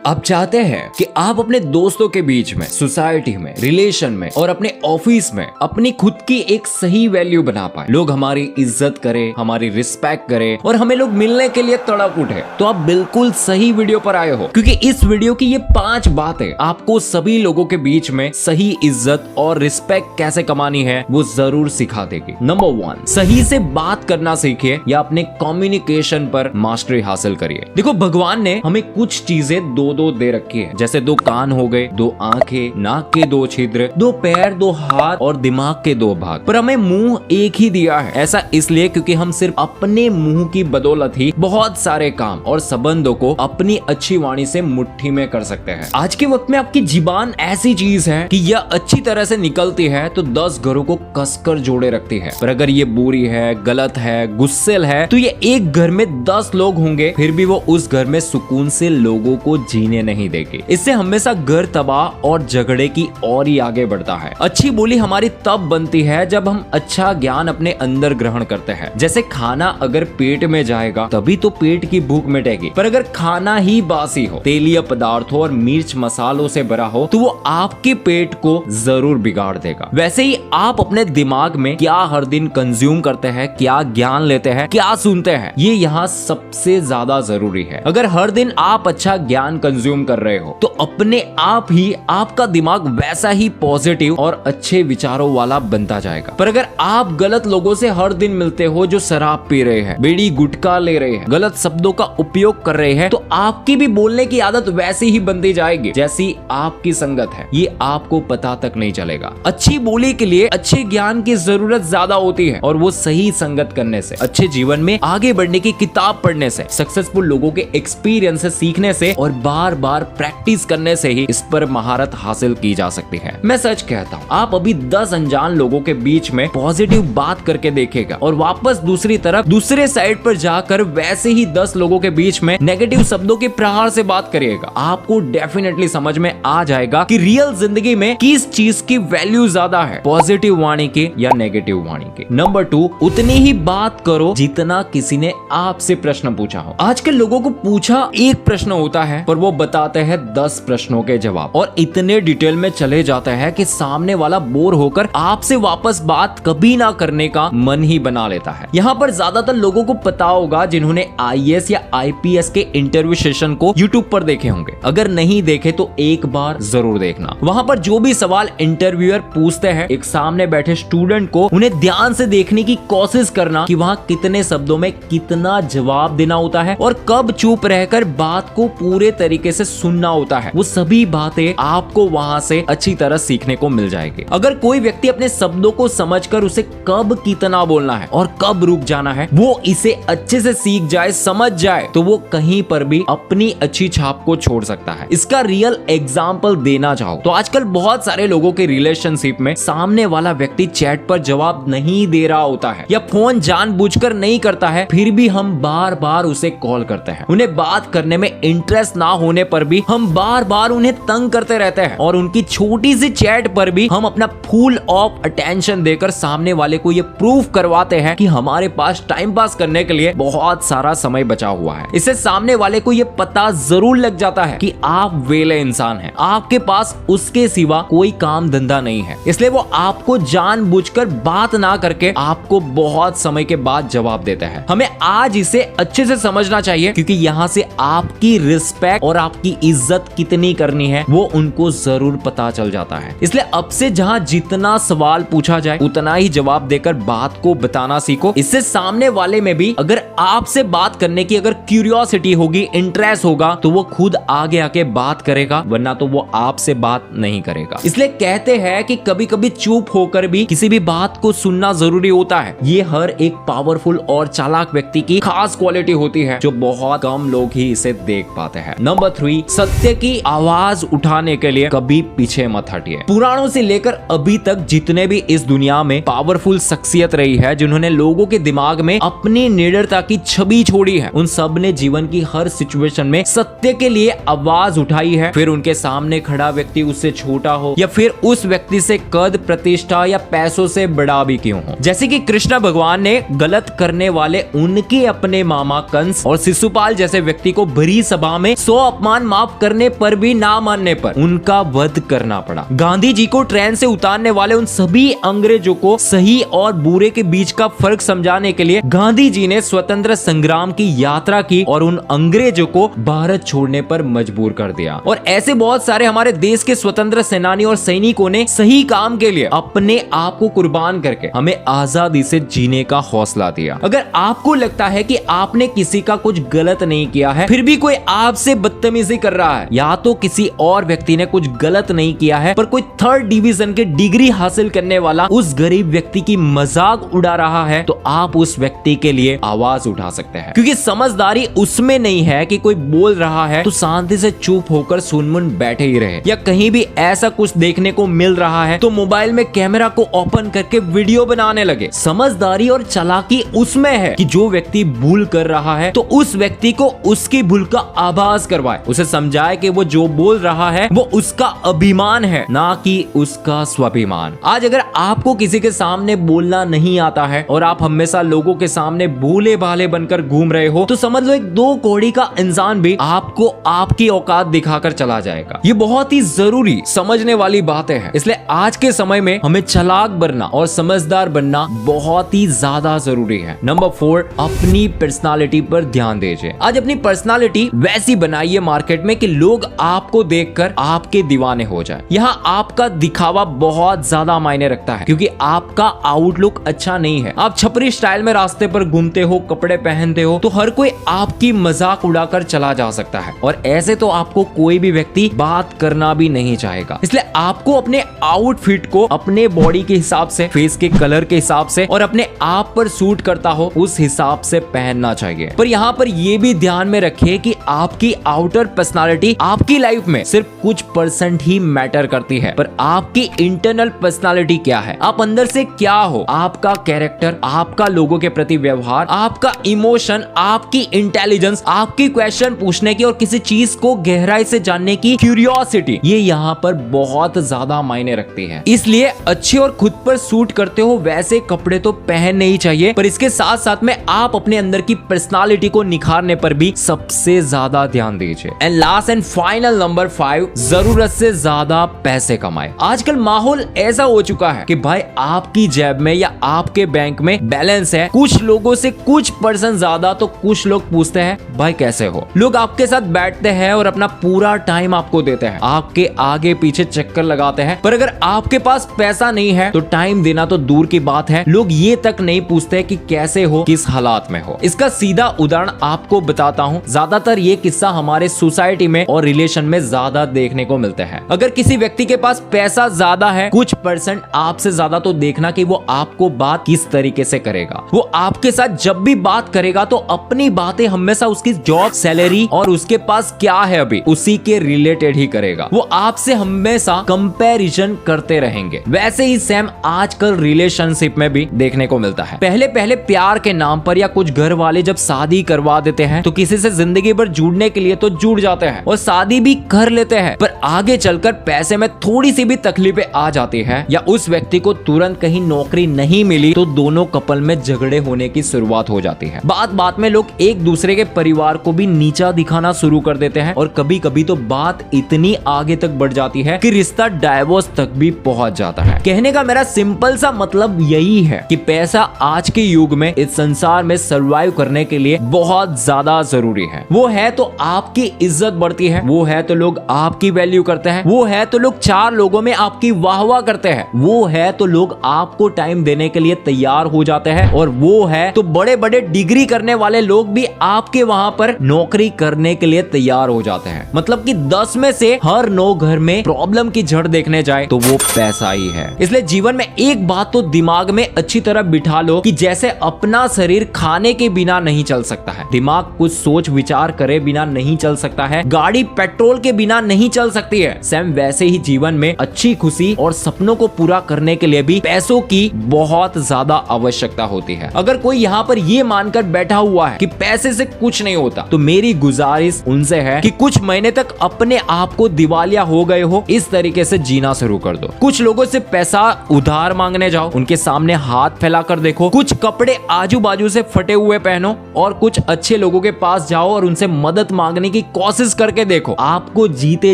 आप चाहते हैं कि आप अपने दोस्तों के बीच में, सोसाइटी में, रिलेशन में और अपने ऑफिस में अपनी खुद की एक सही वैल्यू बना पाए, लोग हमारी इज्जत करें, हमारी रिस्पेक्ट करें और हमें लोग मिलने के लिए तड़प उठे, तो आप बिल्कुल सही वीडियो पर आए हो, क्योंकि इस वीडियो की ये 5 बातें आपको सभी लोगों के बीच में सही इज्जत और रिस्पेक्ट कैसे कमानी है वो जरूर सिखा देगी। नंबर 1, सही से बात करना सीखिए या अपने कम्युनिकेशन पर मास्टरी हासिल करिए। देखो, भगवान ने हमें कुछ चीजें दो दे रखी है, जैसे 2 कान हो गए, 2 आंखें, नाक के 2 छिद्र, 2 पैर, 2 हाथ और दिमाग के 2 भाग, पर हमें मुंह एक ही दिया है। ऐसा इसलिए क्योंकि हम सिर्फ अपने मुंह की बदौलत ही बहुत सारे काम और संबंधों को अपनी अच्छी वाणी से मुट्ठी में कर सकते हैं। आज के वक्त में आपकी जीबान ऐसी चीज है कि यह अच्छी तरह से निकलती है तो 10 घरों को कसकर जोड़े रखती है, पर अगर ये बुरी है, गलत है, गुस्सेल है, तो ये एक घर में 10 लोग होंगे फिर भी वो उस घर में सुकून से लोगों को जीने नहीं देगी। इससे हमेशा घर तबाह और झगड़े की ओर ही आगे बढ़ता है। अच्छी बोली हमारी तब बनती है जब हम अच्छा ज्ञान अपने अंदर ग्रहण करते हैं। जैसे खाना अगर पेट में जाएगा तभी तो पेट की भूख मिटेगी, पर अगर खाना ही बासी हो, तेलीय पदार्थों और मिर्च मसालों से भरा हो, तो वो आपके पेट को जरूर बिगाड़ देगा। वैसे ही आप अपने दिमाग में क्या हर दिन कंज्यूम करते हैं, क्या ज्ञान लेते हैं, क्या सुनते हैं, ये यहाँ सबसे ज्यादा जरूरी है। अगर हर दिन आप अच्छा ज्ञान कंज्यूम कर रहे हो तो अपने आप ही आपका दिमाग वैसा ही पॉजिटिव और अच्छे विचारों वाला बनता जाएगा। पर अगर आप गलत लोगों से हर दिन मिलते हो, जो शराब पी रहे हैं, बीड़ी गुटखा ले रहे हैं, गलत शब्दों का उपयोग कर रहे हैं, तो आपकी भी बोलने की आदत वैसी ही बनती जाएगी जैसी आपकी संगत है। ये आपको पता तक नहीं चलेगा। अच्छी बोली के लिए अच्छे ज्ञान की जरूरत ज्यादा होती है और वो सही संगत करने से, अच्छे जीवन में आगे बढ़ने की किताब पढ़ने से, सक्सेसफुल लोगों के एक्सपीरियंस से सीखने से और बार बार प्रैक्टिस करने से ही इस पर महारत हासिल की जा सकती है। मैं सच कहता हूँ, आप अभी 10 अनजान लोगों के बीच में पॉजिटिव बात करके देखेगा और वापस दूसरी तरफ दूसरे साइड पर जाकर वैसे ही 10 लोगों के बीच में नेगेटिव शब्दों के प्रहार से बात करिएगा, आपको डेफिनेटली समझ में आ जाएगा कि रियल जिंदगी में किस चीज की वैल्यू ज्यादा है, पॉजिटिव वाणी की या नेगेटिव वाणी की। नंबर 2, उतनी ही बात करो जितना किसी ने आपसे प्रश्न पूछा हो। आजकल लोगों को पूछा एक प्रश्न होता है पर वो बताते हैं 10 प्रश्नों के जवाब और इतने डिटेल में चले जाते हैं कि सामने वाला बोर होकर आपसे वापस बात कभी ना करने का मन ही बना लेता है। यहाँ पर ज्यादातर लोगों को पता होगा जिन्होंने IAS या IPS के इंटरव्यू सेशन को YouTube पर देखे होंगे। अगर नहीं देखे तो एक बार जरूर देखना। वहाँ पर जो भी सवाल इंटरव्यूअर पूछते हैं, एक सामने बैठे स्टूडेंट को उन्हें ध्यान से देखने की कोशिश करना कि वहाँ कितने शब्दों में कितना जवाब देना होता है और कब चुप रहकर बात को पूरे तरीके से सुनना होता है। वो सभी बातें आपको वहां से अच्छी तरह सीखने को मिल जाएगी। अगर कोई व्यक्ति अपने शब्दों को समझकर उसे कब कितना बोलना है और कब रुक जाना है वो इसे अच्छे से सीख जाए, समझ जाए, तो वो कहीं पर भी अपनी अच्छी छाप को छोड़ सकता है। इसका रियल एग्जाम्पल देना चाहो तो आजकल बहुत सारे लोगों के रिलेशनशिप में सामने वाला व्यक्ति चैट पर जवाब नहीं दे रहा होता है या फोन जानबूझकर नहीं करता है, फिर भी हम बार बार उसे कॉल करते हैं। उन्हें बात करने में इंटरेस्ट ना होने पर भी हम बार बार उन्हें तंग करते रहते हैं और उनकी छोटी सी चैट पर भी हम अपना फुल ऑफ अटेंशन देकर सामने वाले को ये प्रूफ करवाते हैं कि हमारे पास टाइम पास करने के लिए बहुत सारा समय बचा हुआ है। इससे सामने वाले को ये पता जरूर लग जाता है कि आप वेले इंसान हैं, आपके पास उसके सिवा कोई काम धंधा नहीं है, इसलिए वो आपको जानबूझकर बात ना करके आपको बहुत समय के बाद जवाब देता है। हमें आज इसे अच्छे से समझना चाहिए क्योंकि यहाँ से आपकी रिस्पेक्ट और आपकी इज्जत कितनी करनी है वो उनको जरूर पता चल जाता है। इसलिए अब से जहाँ जितना सवाल पूछा जाए उतना ही जवाब देकर बात को बताना सीखो। इससे सामने वाले में भी अगर आपसे बात करने की अगर क्यूरियोसिटी होगी, इंटरेस्ट होगा, तो वो खुद आगे आके बात करेगा, वरना तो वो आपसे बात नहीं करेगा। इसलिए कहते हैं कि कभी कभी चुप होकर भी किसी भी बात को सुनना जरूरी होता है। ये हर एक पावरफुल और चालाक व्यक्ति की खास क्वालिटी होती है जो बहुत कम लोग ही इसे देख पाते हैं। नंबर 3, सत्य की आवाज उठाने के लिए कभी पीछे मत हटिए। पुराणों से लेकर अभी तक जितने भी इस दुनिया में पावरफुल शख्सियत रही है, जिन्होंने लोगों के दिमाग में अपनी निडरता की छवि छोड़ी है, उन सब ने जीवन की हर सिचुएशन में सत्य के लिए आवाज उठाई है। फिर उनके सामने खड़ा व्यक्ति उससे छोटा हो या फिर उस व्यक्ति से कद, प्रतिष्ठा या पैसों से बड़ा भी क्यों हो। जैसे कि कृष्ण भगवान ने गलत करने वाले उनके अपने मामा कंस और शिशुपाल जैसे व्यक्ति को भरी सभा में 100 अपमान माफ करने पर भी ना मानने पर उनका वध करना पड़ा। गांधी जी को ट्रेन से उतारने वाले उन सभी अंग्रेजों को सही और बुरे के बीच का फर्क समझाने के लिए गांधी जी ने स्वतंत्र संग्राम की यात्रा की और उन अंग्रेजों को भारत छोड़ने पर मजबूर कर दिया। और ऐसे बहुत सारे हमारे देश के स्वतंत्र सेनानी और सैनिकों ने सही काम के लिए अपने आप को कुर्बान करके हमें आजादी से जीने का हौसला दिया। अगर आपको लगता है कि आपने किसी का कुछ गलत नहीं किया है, फिर भी कोई आपसे बदतमीजी कर रहा है, या तो किसी और व्यक्ति ने कुछ गलत नहीं किया है पर कोई 3rd डिवीजन की डिग्री हासिल करने वाला उस गरीब व्यक्ति की मजाक उड़ा रहा है, तो आप उस व्यक्ति के लिए आवाज उठा सकते हैं। क्योंकि समझदारी उसमें नहीं है कि कोई बोल रहा है तो शांति से चुप होकर सुनमुन बैठे ही रहे, या कहीं भी ऐसा कुछ देखने को मिल रहा है तो मोबाइल में कैमरा को ओपन करके वीडियो बनाने लगे। समझदारी और चालाकी उसमें है कि जो व्यक्ति भूल कर रहा है तो उस व्यक्ति को उसकी भूल का आभास करवाए, उसे समझाए कि वो जो बोल रहा है वो उसका अभिमान है, ना कि उसका स्वाभिमान। आज अगर आपको किसी के सामने बोलना नहीं आता है और आप हमेशा लोगों के सामने भूले भाले बनकर घूम रहे हो, तो समझ लो एक 2 कौड़ी का इंसान भी आपको आपकी औकात दिखाकर चला जाएगा। ये बहुत ही जरूरी समझने वाली बातें हैं। इसलिए आज के समय में हमें चालाक बनना और समझदार बनना बहुत ही ज्यादा जरूरी है। नंबर 4, अपनी पर्सनालिटी पर ध्यान दीजिए। आज अपनी पर्सनालिटी वैसी बनाइए मार्केट में कि लोग आपको देखकर आपके दीवाने हो जाए। यहाँ आपका दिखावा बहुत ज्यादा मायने रखता है, क्योंकि आपका आउटलुक अच्छा नहीं है। आप छपरी स्टाइल में रास्ते पर घूमते हो, कपड़े पहनते हो, तो हर कोई आपकी मजाक उड़ाकर चला जा सकता है, और ऐसे तो आपको कोई भी व्यक्ति बात करना भी नहीं चाहेगा। इसलिए आपको अपने आउटफिट को अपने बॉडी के हिसाब से, फेस के कलर के हिसाब से और अपने आप पर सूट करता हो उस हिसाब से पहनना चाहिए। पर यहाँ पर ये भी ध्यान में रखिए कि आपकी आउटर पर्सनालिटी आपकी लाइफ में सिर्फ कुछ % ही मैटर करती है, पर आपकी इंटरनल पर्सनालिटी क्या है, आप अंदर से क्या हो, आपका कैरेक्टर, आपका लोगों के प्रति व्यवहार, आपका इमोशन, आपकी इंटेलिजेंस, आपकी क्वेश्चन पूछने की और किसी चीज को गहराई से जानने की क्यूरियोसिटी, ये यहाँ पर बहुत ज्यादा मायने रखती है। इसलिए अच्छे और खुद पर सूट करते हो वैसे कपड़े तो पहनने ही चाहिए, पर इसके साथ साथ में आप अपने अंदर की पर्सनालिटी को निखारने पर भी सबसे ज्यादा ध्यान दीजिए। And last and final number 5, जरूरत से ज्यादा पैसे कमाए। आजकल माहौल ऐसा हो चुका है कि भाई आपकी जेब में या आपके बैंक में बैलेंस है, कुछ लोगों से कुछ % ज्यादा, तो कुछ लोग पूछते हैं भाई कैसे हो। लोग आपके साथ बैठते हैं और अपना पूरा टाइम आपको देते हैं, आपके आगे पीछे चक्कर लगाते हैं, पर अगर आपके पास पैसा नहीं है तो टाइम देना तो दूर की बात है, लोग ये तक नहीं पूछते कि कैसे हो, किस हालात में हो। इसका सीधा उदाहरण आपको बताता हूँ। ज्यादातर ये किस्सा हमारे सोसाइटी में और रिलेशन में ज्यादा देखने को मिलते हैं। अगर किसी व्यक्ति के पास पैसा ज्यादा है, कुछ % आपसे ज्यादा, तो देखना कि वो आपको बात किस तरीके से करेगा। वो आपके साथ जब भी बात करेगा तो अपनी बातें हमेशा उसकी जॉब, सैलरी और उसके पास क्या है अभी, उसी के रिलेटेड ही करेगा। वो आपसे हमेशा कंपैरिजन करते रहेंगे। वैसे ही सेम आजकल रिलेशनशिप में भी देखने को मिलता है। पहले पहले प्यार के नाम पर या कुछ घर वाले जब शादी करवा देते हैं तो किसी से जिंदगी भर जुड़ने के लिए तो जुड़ जाते हैं और शादी भी कर लेते हैं, पर आगे चलकर पैसे में थोड़ी सी भी तकलीफें आ जाती है या उस व्यक्ति को तुरंत कहीं नौकरी नहीं मिली तो दोनों कपल में झगड़े होने की शुरुआत हो जाती है। बात बात में लोग एक दूसरे के परिवार को भी नीचा दिखाना शुरू कर देते हैं और कभी कभी तो बात इतनी आगे तक बढ़ जाती है कि रिश्ता डाइवोर्स तक भी पहुंच जाता है। कहने का मेरा सिंपल सा मतलब यही है कि पैसा आज के युग में इस संसार में सर्वाइव करने के लिए बहुत ज्यादा जरूरी है। वो है तो आपकी इज्जत बढ़ती है, वो है तो लोग आपकी वैल्यू करते हैं, वो है तो लोग 4 लोगों में आपकी वाहवाह करते हैं, वो है तो लोग आपको टाइम देने के लिए तैयार हो जाते हैं, और वो है तो बड़े बड़े डिग्री करने वाले लोग भी आपके वहां पर नौकरी करने के लिए तैयार हो जाते हैं। मतलब कि 10 में से हर 9 घर में प्रॉब्लम की जड़ देखने जाए तो वो पैसा ही है। इसलिए जीवन में एक बात तो दिमाग में अच्छी तरह बिठा लो कि जैसे अपना शरीर खाने के बिना नहीं चल सकता है, दिमाग कुछ सोच विचार करे बिना नहीं चल सकता है, गाड़ी पेट्रोल के बिना नहीं चल सकती है, सेम वैसे ही जीवन में अच्छी खुशी और सपनों को पूरा करने करने के लिए भी पैसों की बहुत ज्यादा आवश्यकता होती है। अगर कोई यहाँ पर ये मानकर बैठा हुआ है कि पैसे से कुछ नहीं होता, तो मेरी गुजारिश उनसे है कि कुछ महीने तक अपने आप को दिवालिया हो गए हो इस तरीके से जीना शुरू कर दो। कुछ लोगों से पैसा उधार मांगने जाओ, उनके सामने हाथ फैलाकर देखो, कुछ कपड़े आजू बाजू से फटे हुए पहनो और कुछ अच्छे लोगों के पास जाओ और उनसे मदद मांगने की कोशिश करके देखो। आपको जीते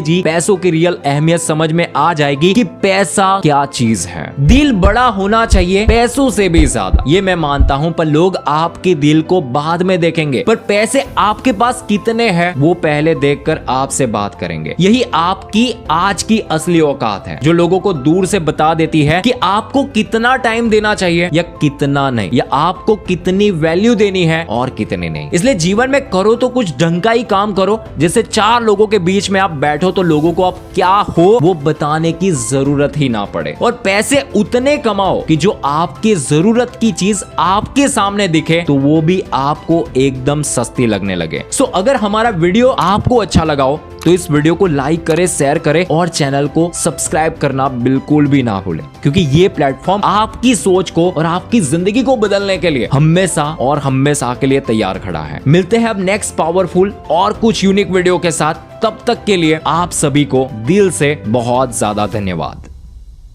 जी पैसों की रियल अहमियत समझ में आ जाएगी कि पैसा क्या चीज है। दिल बड़ा होना चाहिए पैसों से भी ज्यादा, ये मैं मानता हूं, पर लोग आपके दिल को बाद में देखेंगे, पर पैसे आपके पास कितने हैं वो पहले देखकर आपसे बात करेंगे। यही आपकी आज की असली औकात है, जो लोगों को दूर से बता देती है कि आपको कितना टाइम देना चाहिए या कितना नहीं, या आपको कितनी वैल्यू देनी है और कितनी नहीं। इसलिए जीवन में करो तो कुछ ढंग का ही काम करो, जिससे चार लोगों के बीच में आप बैठो तो लोगों को आप क्या हो वो बताने की जरूरत ही ना पड़े। और पैसे उतने कमाओ कि जो आपकी जरूरत की चीज आपके सामने दिखे तो वो भी आपको एकदम सस्ती लगने लगे। सो अगर हमारा वीडियो आपको अच्छा लगा हो तो इस वीडियो को लाइक करें, शेयर करें और चैनल को सब्सक्राइब करना बिल्कुल भी ना भूलें, क्योंकि ये प्लेटफॉर्म आपकी सोच को और आपकी जिंदगी को बदलने के लिए हमेशा और हमेशा के लिए तैयार खड़ा है। मिलते हैं अब नेक्स्ट पावरफुल और कुछ यूनिक वीडियो के साथ। तब तक के लिए आप सभी को दिल से बहुत ज्यादा धन्यवाद।